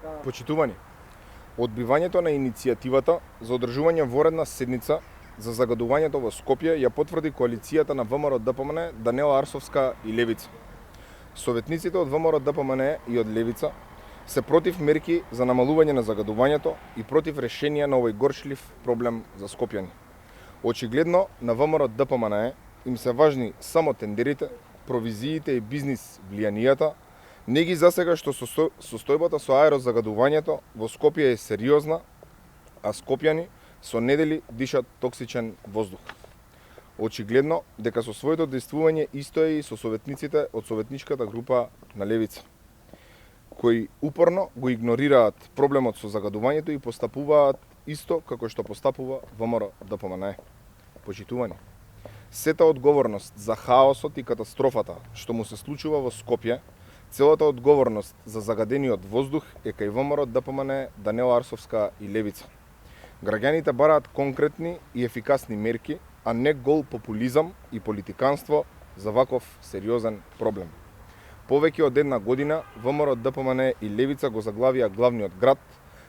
Почитувани, одбивањето на иницијативата за одржување воредна седница за загадувањето во Скопје ја потврди коалицијата на ВМРО ДПМН, Даниела Арсовска и Левица. Советниците од ВМРО ДПМН и од Левица се против мерки за намалување на загадувањето и против решенија на овој горчлив проблем за скопјани. Очигледно на ВМРО ДПМН им се важни само тендерите, провизиите и бизнис влијанијата, не ги засега што состојбата со аерозагадувањето во Скопје е сериозна, а скопјани со недели дишат токсичен воздух. Очигледно дека со своето действување исто е и со советниците од советничката група на Левица, кои упорно го игнорираат проблемот со загадувањето и постапуваат исто како што постапува ВМРО ДПМН. Почитувани, сета одговорност за хаосот и катастрофата што му се случува во Скопје, целата одговорност за загадениот воздух е кај ВМРО ДПМН, Даниела Арсовска и Левица. Граѓаните бараат конкретни и ефикасни мерки, а не гол популизам и политиканство за ваков сериозен проблем. Повеќе од една година ВМРО ДПМН и Левица го заглавија главниот град,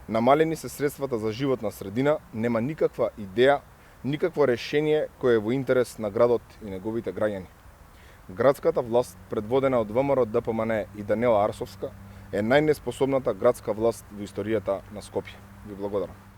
намалени се средствата за животна средина, нема никаква идеја, никакво решение кое е во интерес на градот и неговите граѓани. Градската власт, предводена од ВМРО ДПМН и Даниела Арсовска, е најнеспособната градска власт во историјата на Скопје. Ви благодарам.